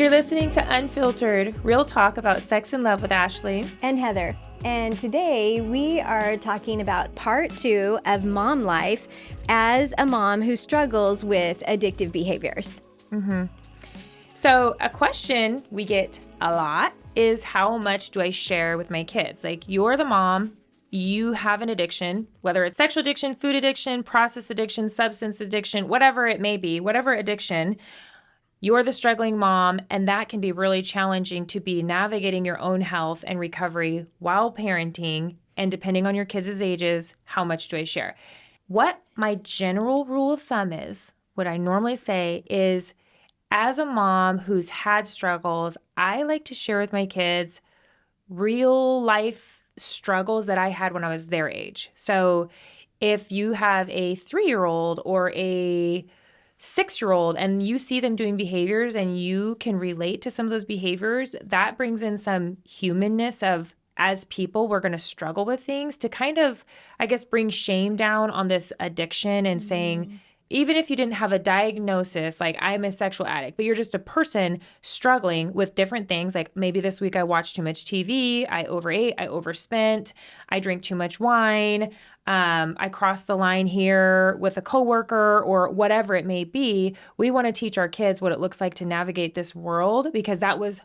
You're listening to Unfiltered, real talk about sex and love with Ashley and Heather. And today we are talking about part 2 of mom life as a mom who struggles with addictive behaviors. So a question we get a lot is, how much do I share with my kids? Like, you're the mom, you have an addiction, whether it's sexual addiction, food addiction, process addiction, substance addiction, whatever it may be, whatever addiction. You're the struggling mom, and that can be really challenging to be navigating your own health and recovery while parenting, and depending on your kids' ages, how much do I share? What my general rule of thumb is, what I normally say is, as a mom who's had struggles, I like to share with my kids real life struggles that I had when I was their age. So if you have a 3-year-old or a 6-year-old and you see them doing behaviors and you can relate to some of those behaviors, that brings in some humanness of, as people, we're going to struggle with things, to kind of, I guess, bring shame down on this addiction and saying, even if you didn't have a diagnosis, like I'm a sexual addict, but you're just a person struggling with different things. Like maybe this week I watched too much TV, I overate, I overspent, I drank too much wine, I crossed the line here with a coworker, or whatever it may be. We want to teach our kids what it looks like to navigate this world, because that was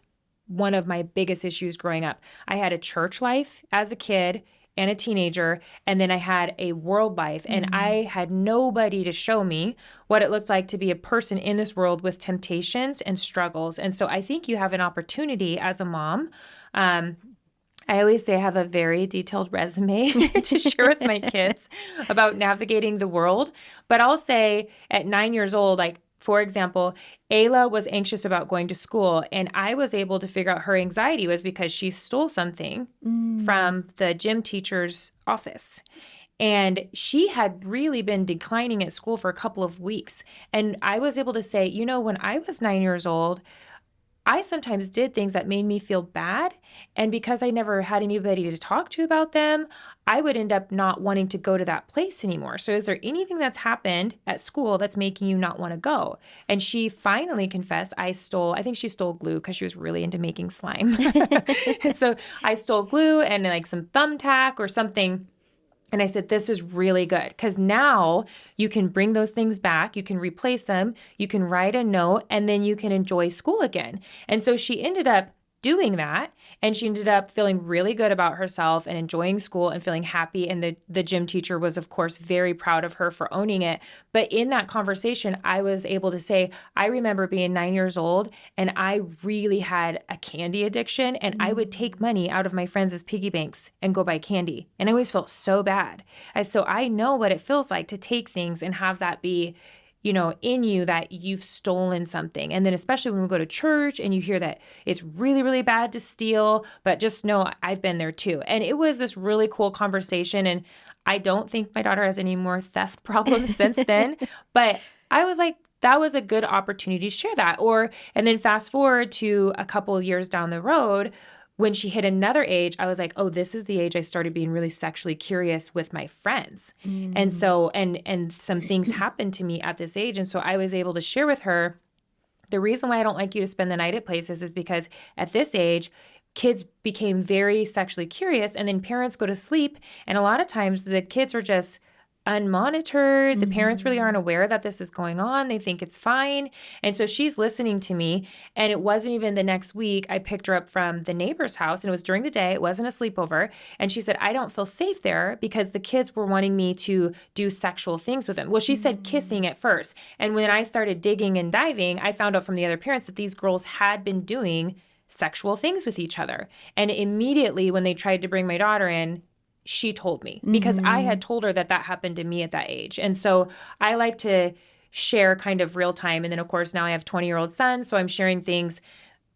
one of my biggest issues growing up. I had a church life as a kid and a teenager, and then I had a world life, and I had nobody to show me what it looked like to be a person in this world with temptations and struggles. And so I think you have an opportunity as a mom. I always say I have a very detailed resume to share with my kids about navigating the world. But I'll say at 9 years old, like, for example, Ayla was anxious about going to school, and I was able to figure out her anxiety was because she stole something from the gym teacher's office. And she had really been declining at school for a couple of weeks. And I was able to say, you know, when I was 9 years old, I sometimes did things that made me feel bad. And because I never had anybody to talk to about them, I would end up not wanting to go to that place anymore. So is there anything that's happened at school that's making you not want to go? And she finally confessed, I think she stole glue because she was really into making slime. So I stole glue and like some thumbtack or something. And I said, this is really good, because now you can bring those things back, you can replace them, you can write a note, and then you can enjoy school again. And so she ended up doing that, and she ended up feeling really good about herself and enjoying school and feeling happy. And the gym teacher was, of course, very proud of her for owning it. But in that conversation, I was able to say, I remember being 9 years old, and I really had a candy addiction, and I would take money out of my friends' piggy banks and go buy candy. And I always felt so bad. So I know what it feels like to take things and have that be, you know, in you, that you've stolen something. And then especially when we go to church and you hear that it's really, really bad to steal, but just know I've been there too. And it was this really cool conversation. And I don't think my daughter has any more theft problems since then. But I was like, that was a good opportunity to share that. And then fast forward to a couple of years down the road, when she hit another age, I was like, oh, this is the age I started being really sexually curious with my friends. And so, and some things happened to me at this age. And so I was able to share with her, the reason why I don't like you to spend the night at places is because at this age, kids became very sexually curious, and then parents go to sleep. And a lot of times the kids are just unmonitored. The parents really aren't aware that this is going on. They think it's fine. And so she's listening to me. And it wasn't even the next week, I picked her up from the neighbor's house, and it was during the day. It wasn't a sleepover. And she said, I don't feel safe there because the kids were wanting me to do sexual things with them. Well, she said kissing at first. And when I started digging and diving, I found out from the other parents that these girls had been doing sexual things with each other. And immediately when they tried to bring my daughter in, she told me, because I had told her that happened to me at that age. And so I like to share kind of real time. And then, of course, now I have 20-year-old sons, so I'm sharing things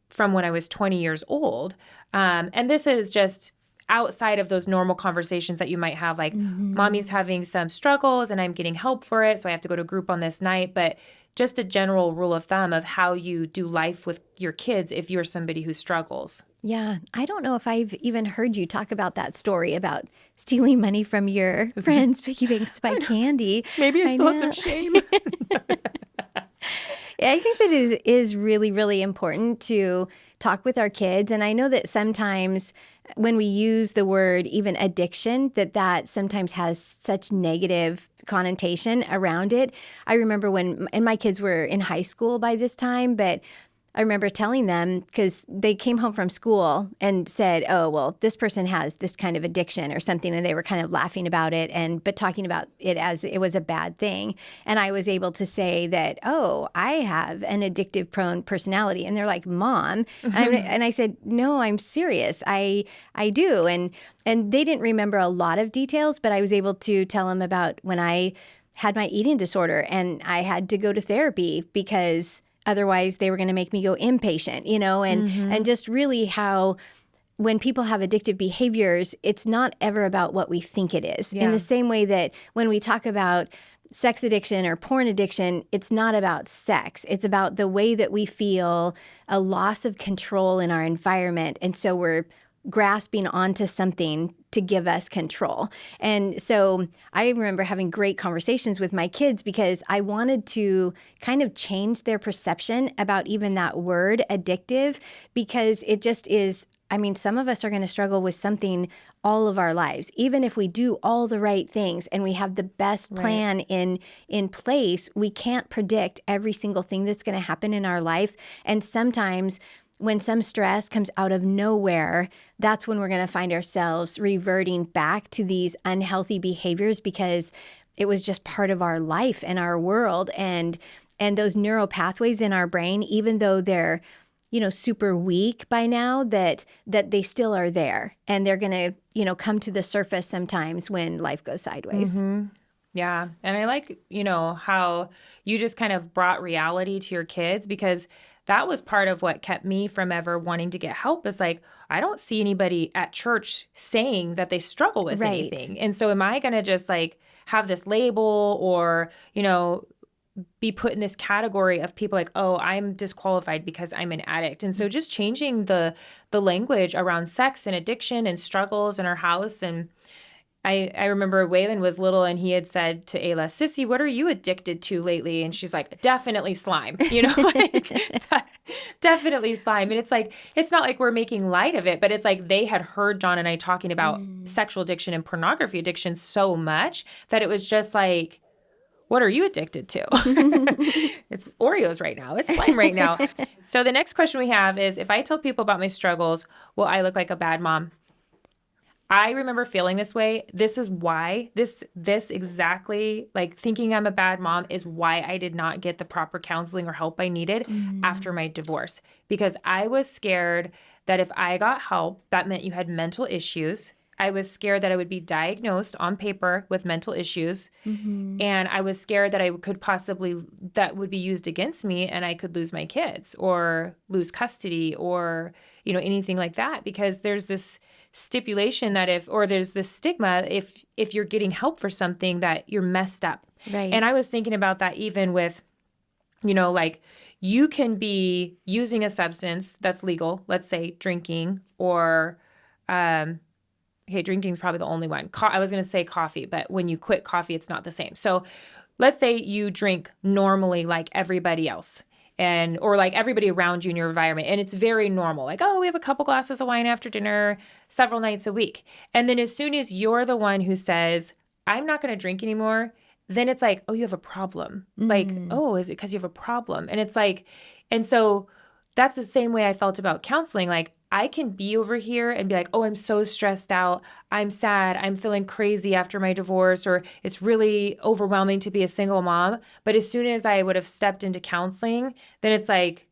from when I was 20 years old. And this is just outside of those normal conversations that you might have, like mommy's having some struggles and I'm getting help for it, so I have to go to group on this night. But just a general rule of thumb of how you do life with your kids if you're somebody who struggles. Yeah, I don't know if I've even heard you talk about that story about stealing money from your friends' piggy banks to buy candy. Maybe I still have some shame. I think think that is really, really important to talk with our kids. And I know that sometimes when we use the word even addiction, that sometimes has such negative connotation around it. I remember and my kids were in high school by this time, but I remember telling them, because they came home from school and said, oh, well, this person has this kind of addiction or something. And they were kind of laughing about it, but talking about it as it was a bad thing. And I was able to say that, oh, I have an addictive prone personality. And they're like, Mom. And I said, no, I'm serious. I do. And they didn't remember a lot of details, but I was able to tell them about when I had my eating disorder and I had to go to therapy because otherwise they were going to make me go inpatient, and just really how when people have addictive behaviors, it's not ever about what we think it is. Yeah. In the same way that when we talk about sex addiction or porn addiction, it's not about sex. It's about the way that we feel a loss of control in our environment. And so we're grasping onto something to give us control. And so I remember having great conversations with my kids because I wanted to kind of change their perception about even that word addictive, because it just is. I mean, some of us are going to struggle with something all of our lives, even if we do all the right things and we have the best plan in place. We can't predict every single thing that's going to happen in our life. And sometimes when some stress comes out of nowhere, that's when we're going to find ourselves reverting back to these unhealthy behaviors because it was just part of our life and our world. And those neural pathways in our brain, even though they're super weak by now, that they still are there, and they're going to come to the surface sometimes when life goes sideways. Mm-hmm. Yeah. And I like, how you just kind of brought reality to your kids, because that was part of what kept me from ever wanting to get help. Is like, I don't see anybody at church saying that they struggle with anything. And so am I going to just like have this label or, be put in this category of people like, oh, I'm disqualified because I'm an addict. And so just changing the language around sex and addiction and struggles in our house. And I remember Waylon was little and he had said to Ayla, Sissy, what are you addicted to lately? And she's like, definitely slime, definitely slime. And it's like, it's not like we're making light of it, but it's like they had heard John and I talking about sexual addiction and pornography addiction so much that it was just like, what are you addicted to? It's Oreos right now. It's slime right now. So the next question we have is, if I tell people about my struggles, will I look like a bad mom? I remember feeling this way. This is why, this exactly, like thinking I'm a bad mom is why I did not get the proper counseling or help I needed after my divorce. Because I was scared that if I got help, that meant you had mental issues. I was scared that I would be diagnosed on paper with mental issues. And I was scared that I could possibly, that would be used against me and I could lose my kids or lose custody or, anything like that. Because there's this stipulation that there's this stigma if you're getting help for something that you're messed up. Right. And I was thinking about that even with, like you can be using a substance that's legal, let's say drinking or, okay, drinking is probably the only one. I was going to say coffee, but when you quit coffee, it's not the same. So let's say you drink normally like everybody else or like everybody around you in your environment. And it's very normal. Like, oh, we have a couple glasses of wine after dinner several nights a week. And then as soon as you're the one who says, I'm not going to drink anymore, then it's like, oh, you have a problem. Like, oh, is it because you have a problem? And it's like, and so that's the same way I felt about counseling. Like, I can be over here and be like, oh, I'm so stressed out. I'm sad. I'm feeling crazy after my divorce, or it's really overwhelming to be a single mom. But as soon as I would have stepped into counseling, then it's like,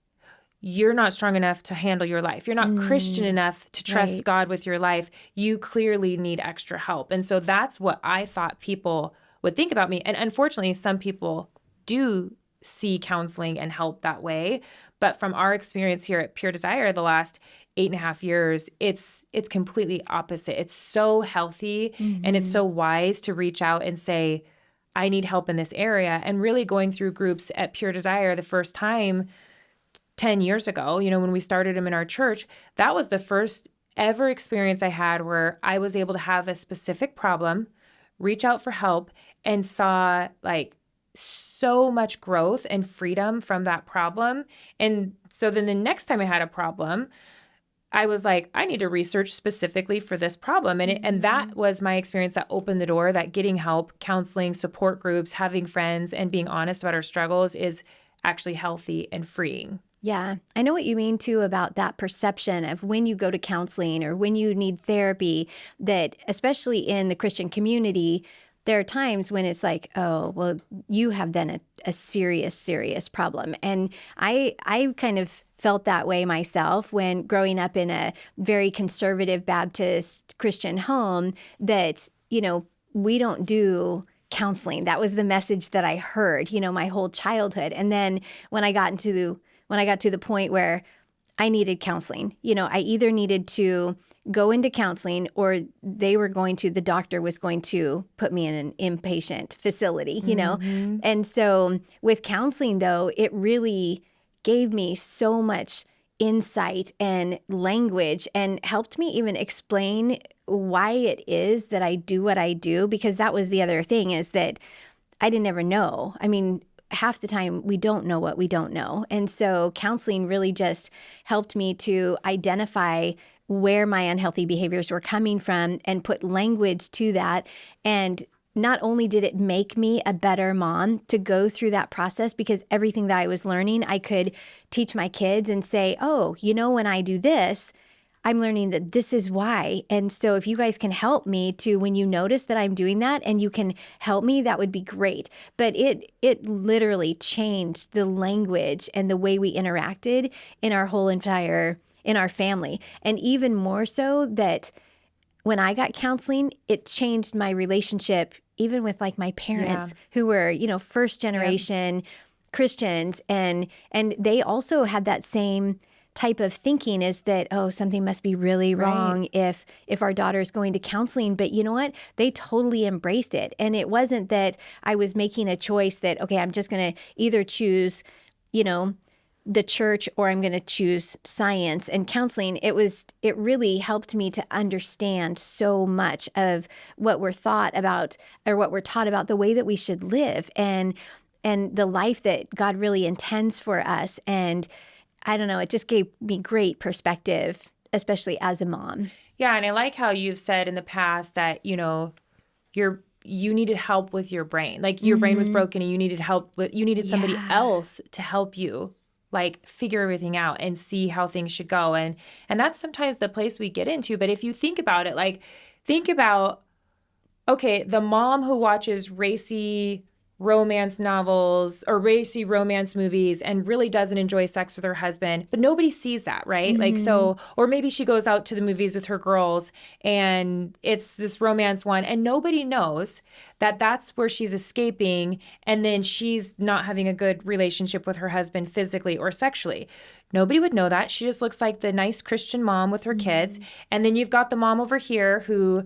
you're not strong enough to handle your life. You're not Christian enough to trust God with your life. You clearly need extra help. And so that's what I thought people would think about me. And unfortunately, some people do see counseling and help that way. But from our experience here at Pure Desire, the last 8.5 years, it's completely opposite. It's so healthy and it's so wise to reach out and say, I need help in this area. And really going through groups at Pure Desire the first time 10 years ago, when we started them in our church, that was the first ever experience I had where I was able to have a specific problem, reach out for help, and saw like so much growth and freedom from that problem. And so then the next time I had a problem, I was like, I need to research specifically for this problem. And that was my experience that opened the door, that getting help, counseling, support groups, having friends, and being honest about our struggles is actually healthy and freeing. Yeah, I know what you mean too about that perception of when you go to counseling or when you need therapy, that especially in the Christian community, there are times when it's like, oh, well, you have then a serious, serious problem. And I kind of felt that way myself when growing up in a very conservative Baptist Christian home, that, we don't do counseling. That was the message that I heard, my whole childhood. And then when I got to the point where I needed counseling, I either needed to go into counseling or the doctor was going to put me in an inpatient facility, And so with counseling, though, it really gave me so much insight and language and helped me even explain why it is that I do what I do, because that was the other thing, is that I didn't ever know. I mean, half the time we don't know what we don't know. And so counseling really just helped me to identify where my unhealthy behaviors were coming from and put language to that. And not only did it make me a better mom to go through that process, because everything that I was learning, I could teach my kids and say, oh, when I do this, I'm learning that this is why. And so if you guys can help me to, when you notice that I'm doing that and you can help me, that would be great. But it literally changed the language and the way we interacted in our family. And even more so that when I got counseling, it changed my relationship even with like my parents who were, first generation Christians. And they also had that same type of thinking, is that, oh, something must be really wrong if our daughter is going to counseling. But you know what? They totally embraced it. And it wasn't that I was making a choice that, okay, I'm just going to either choose, the church or I'm going to choose science and counseling. It really helped me to understand so much of what we're taught about the way that we should live and the life that God really intends for us. And I don't know, it just gave me great perspective, especially as a mom. Yeah, and I like how you've said in the past that, you needed help with your brain. Like your brain was broken and you needed somebody else to help you like figure everything out and see how things should go. And that's sometimes the place we get into. But if you think about it, okay, the mom who watches racy romance novels or racy romance movies and really doesn't enjoy sex with her husband, but nobody sees that, right? Mm-hmm. Like, so, or maybe she goes out to the movies with her girls and it's this romance one and nobody knows that that's where she's escaping and then she's not having a good relationship with her husband physically or sexually. Nobody would know that. She just looks like the nice Christian mom with her kids. And then you've got the mom over here who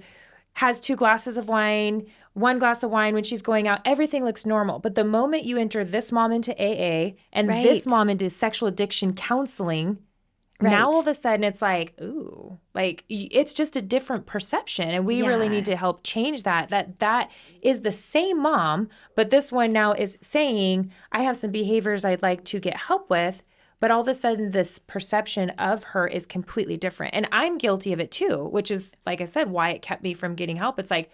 has 2 glasses of wine, 1 glass of wine when she's going out. Everything looks normal. But the moment you enter this mom into AA and this mom into sexual addiction counseling, now all of a sudden it's like, ooh, like it's just a different perception. And we really need to help change that is the same mom, but this one now is saying, I have some behaviors I'd like to get help with. But all of a sudden, this perception of her is completely different. And I'm guilty of it too, which is, like I said, why it kept me from getting help. It's like,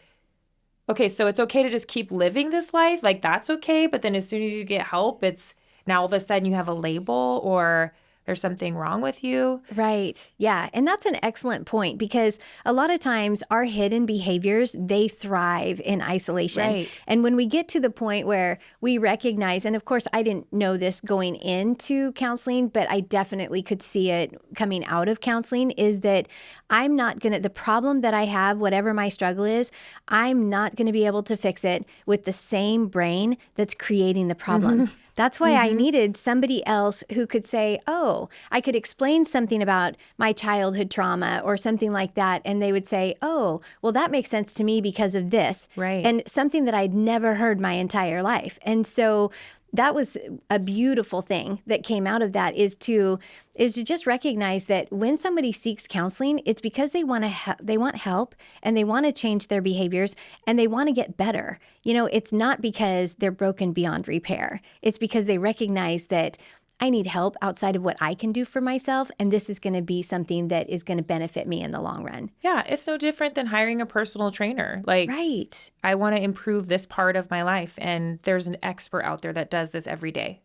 okay, so it's okay to just keep living this life. Like, that's okay. But then as soon as you get help, it's now all of a sudden you have a label or there's something wrong with you. Right. Yeah. And that's an excellent point, because a lot of times our hidden behaviors, they thrive in isolation. Right. And when we get to the point where we recognize, and of course, I didn't know this going into counseling, but I definitely could see it coming out of counseling, is that the problem that I have, whatever my struggle is, I'm not going to be able to fix it with the same brain that's creating the problem. That's why I needed somebody else who could say, oh, I could explain something about my childhood trauma or something like that. And they would say, oh, well, that makes sense to me because of this. Right. And something that I'd never heard my entire life. And so that was a beautiful thing that came out of that, is to just recognize that when somebody seeks counseling, it's because they want they want help, and they want to change their behaviors, and they want to get better. It's not because they're broken beyond repair. It's because they recognize that I need help outside of what I can do for myself, and this is going to be something that is going to benefit me in the long run. Yeah, it's no different than hiring a personal trainer. Like, right. I want to improve this part of my life, and there's an expert out there that does this every day.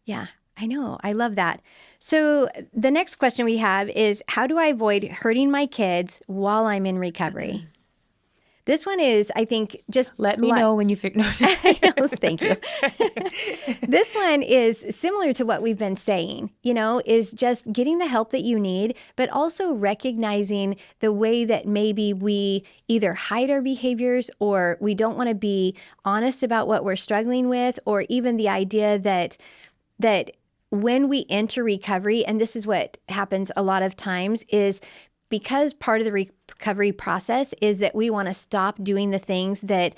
Yeah, I know. I love that. So the next question we have is, how do I avoid hurting my kids while I'm in recovery? This one is, I think, just... Let me know when you figure... Thank you. This one is similar to what we've been saying, is just getting the help that you need, but also recognizing the way that maybe we either hide our behaviors, or we don't want to be honest about what we're struggling with, or even the idea that when we enter recovery, and this is what happens a lot of times, is because part of the recovery process is that we want to stop doing the things that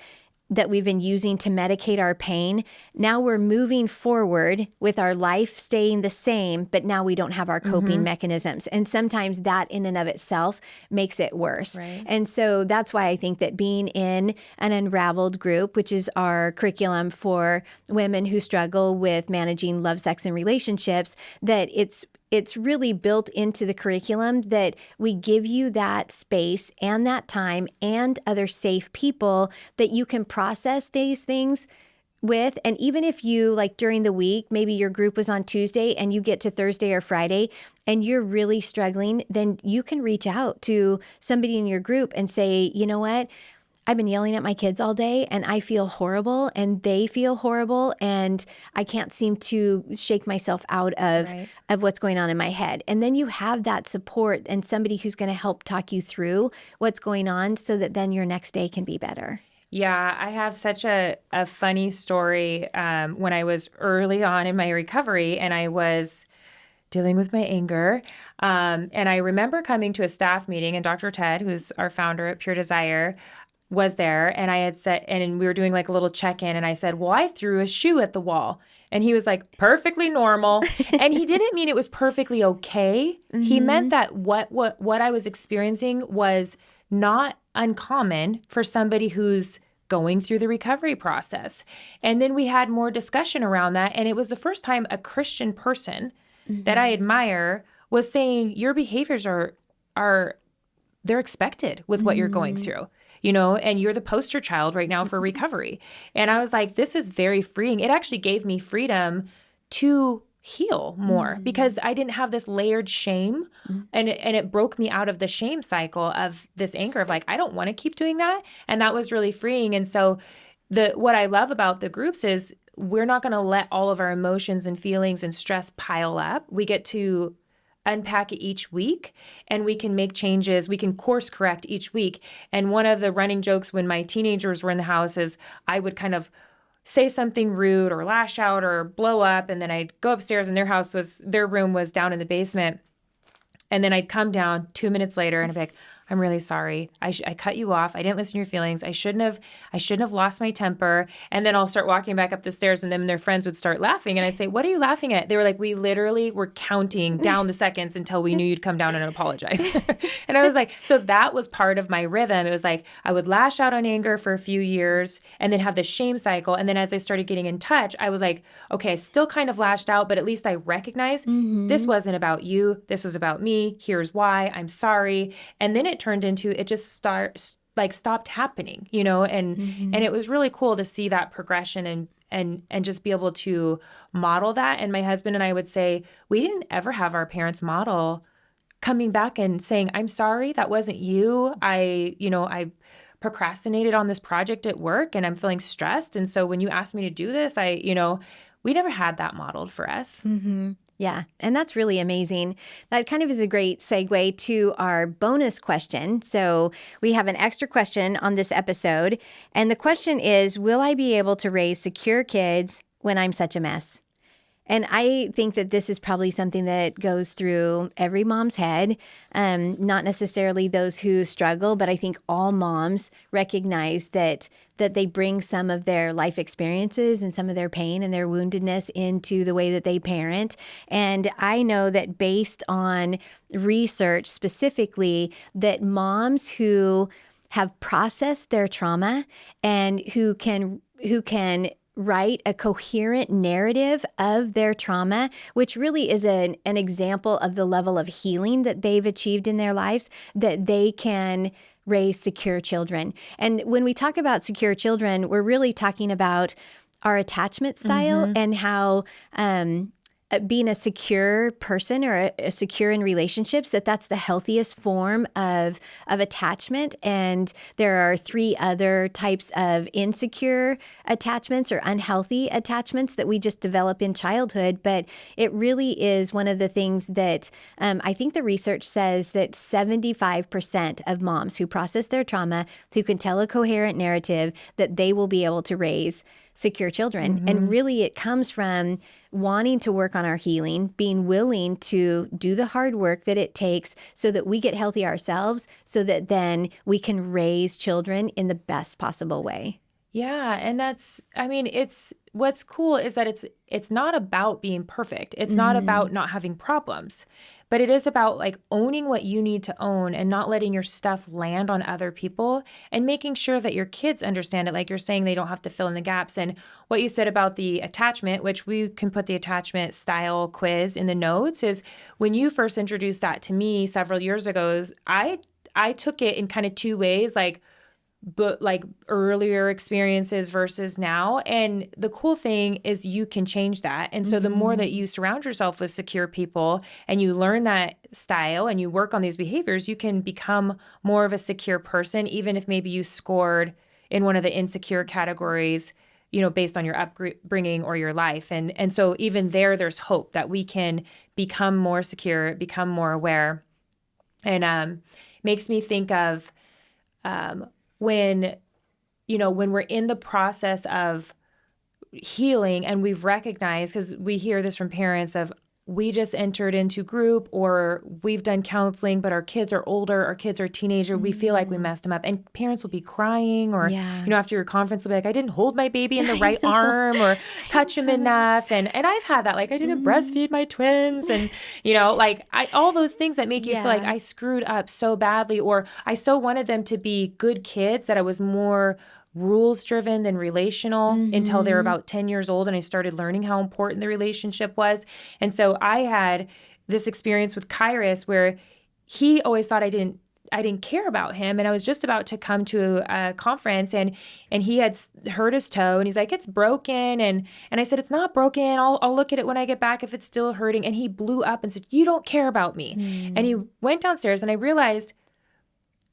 we've been using to medicate our pain. Now we're moving forward with our life staying the same, but now we don't have our coping mechanisms. And sometimes that in and of itself makes it worse. Right. And so that's why I think that being in an Unraveled group, which is our curriculum for women who struggle with managing love, sex, and relationships, that it's really built into the curriculum that we give you that space and that time and other safe people that you can process these things with. And even if you, like during the week, maybe your group was on Tuesday and you get to Thursday or Friday and you're really struggling, then you can reach out to somebody in your group and say, you know what? I've been yelling at my kids all day and I feel horrible and they feel horrible and I can't seem to shake myself out of what's going on in my head. And then you have that support and somebody who's going to help talk you through what's going on so that then your next day can be better. Yeah, I have such a funny story when I was early on in my recovery and I was dealing with my anger. And I remember coming to a staff meeting and Dr. Ted, who's our founder at Pure Desire, was there, and I had said, and we were doing like a little check-in, and I said, well, I threw a shoe at the wall. And he was like, perfectly normal. And he didn't mean it was perfectly okay. He meant that what I was experiencing was not uncommon for somebody who's going through the recovery process. And then we had more discussion around that, and it was the first time a Christian person that I admire was saying, your behaviors are they're expected with what you're going through. And you're the poster child right now for recovery. And I was like, this is very freeing. It actually gave me freedom to heal more because I didn't have this layered shame and it broke me out of the shame cycle of this anger of like, I don't want to keep doing that. And that was really freeing. And so what I love about the groups is we're not going to let all of our emotions and feelings and stress pile up. We get to unpack it each week and we can make changes. We can course correct each week. And one of the running jokes when my teenagers were in the house is I would kind of say something rude or lash out or blow up. And then I'd go upstairs and their room was down in the basement. And then I'd come down 2 minutes later and I'd be like, I'm really sorry. I cut you off. I didn't listen to your feelings. I shouldn't have lost my temper. And then I'll start walking back up the stairs and then their friends would start laughing. And I'd say, what are you laughing at? They were like, we literally were counting down the seconds until we knew you'd come down and apologize. And I was like, so that was part of my rhythm. It was like, I would lash out on anger for a few years and then have this shame cycle. And then as I started getting in touch, I was like, okay, I still kind of lashed out, but at least I recognized this wasn't about you. This was about me. Here's why. I'm sorry. And then it turned into it just stopped happening, and it was really cool to see that progression and just be able to model that. And my husband and I would say we didn't ever have our parents model coming back and saying, I'm sorry, that wasn't you. I procrastinated on this project at work and I'm feeling stressed. And so when you asked me to do this, we never had that modeled for us. Yeah, and that's really amazing. That kind of is a great segue to our bonus question. So we have an extra question on this episode. And the question is, will I be able to raise secure kids when I'm such a mess? And I think that this is probably something that goes through every mom's head, not necessarily those who struggle, but I think all moms recognize that they bring some of their life experiences and some of their pain and their woundedness into the way that they parent. And I know that based on research specifically, that moms who have processed their trauma and who can write a coherent narrative of their trauma, which really is an example of the level of healing that they've achieved in their lives, that they can raise secure children. And when we talk about secure children, we're really talking about our attachment style and how being a secure person or a secure in relationships, that's the healthiest form of attachment. And there are 3 other types of insecure attachments or unhealthy attachments that we just develop in childhood. But it really is one of the things that I think the research says that 75% of moms who process their trauma, who can tell a coherent narrative, that they will be able to raise secure children. And really it comes from wanting to work on our healing, being willing to do the hard work that it takes so that we get healthy ourselves, so that then we can raise children in the best possible way. Yeah, and it's what's cool is that it's not about being perfect. It's not about not having problems, but it is about like owning what you need to own and not letting your stuff land on other people and making sure that your kids understand it. Like you're saying, they don't have to fill in the gaps. And what you said about the attachment, which we can put the attachment style quiz in the notes, is when you first introduced that to me several years ago, I took it in kind of 2 ways, but like earlier experiences versus now. And the cool thing is you can change that. And so the more that you surround yourself with secure people and you learn that style and you work on these behaviors, you can become more of a secure person, even if maybe you scored in one of the insecure categories, based on your upbringing or your life. And so even there's hope that we can become more secure, become more aware. And makes me think of when we're in the process of healing and we've recognized, because we hear this from parents of, we just entered into group or we've done counseling, but our kids are older, our kids are teenager, we feel like we messed them up. And parents will be crying or, after your conference will be like, I didn't hold my baby in the right arm or touch him enough. And I've had that, like I didn't breastfeed my twins and, all those things that make you feel like I screwed up so badly, or I so wanted them to be good kids that I was more rules driven than relational until they were about 10 years old. And I started learning how important the relationship was. And so I had this experience with Kairos where he always thought I didn't care about him. And I was just about to come to a conference and he had hurt his toe and he's like, it's broken. And I said, it's not broken. I'll look at it when I get back if it's still hurting. And he blew up and said, you don't care about me. And he went downstairs and I realized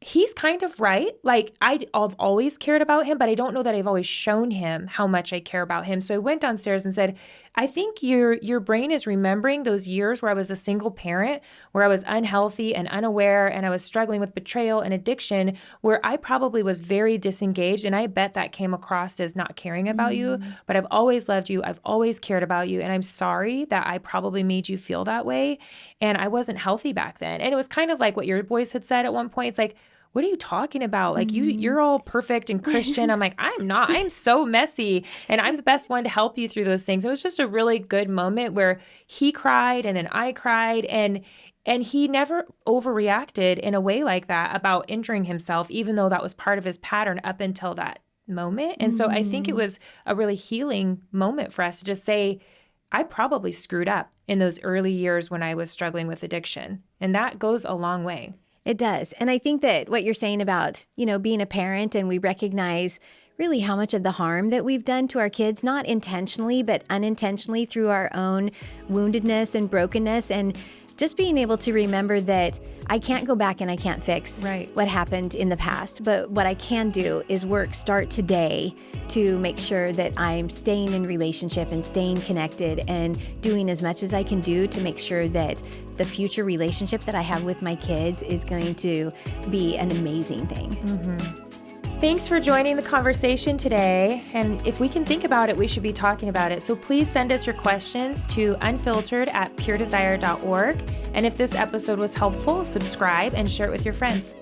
he's kind of right. Like I've always cared about him, but I don't know that I've always shown him how much I care about him. So I went downstairs and said, I think your brain is remembering those years where I was a single parent, where I was unhealthy and unaware, and I was struggling with betrayal and addiction, where I probably was very disengaged. And I bet that came across as not caring about you, but I've always loved you. I've always cared about you. And I'm sorry that I probably made you feel that way. And I wasn't healthy back then. And it was kind of like what your voice had said at one point. It's like, what are you talking about? Like you're all perfect and Christian. I'm like, I'm not. I'm so messy. And I'm the best one to help you through those things. It was just a really good moment where he cried and then I cried. And he never overreacted in a way like that about injuring himself, even though that was part of his pattern up until that moment. And so I think it was a really healing moment for us to just say, I probably screwed up in those early years when I was struggling with addiction. And that goes a long way. It does. And I think that what you're saying about, being a parent and we recognize really how much of the harm that we've done to our kids, not intentionally, but unintentionally through our own woundedness and brokenness, and just being able to remember that I can't go back and I can't fix what happened in the past. But what I can do is start today to make sure that I'm staying in relationship and staying connected and doing as much as I can do to make sure that the future relationship that I have with my kids is going to be an amazing thing. Thanks for joining the conversation today. And if we can think about it, we should be talking about it. So please send us your questions to unfiltered@puredesire.org. And if this episode was helpful, subscribe and share it with your friends.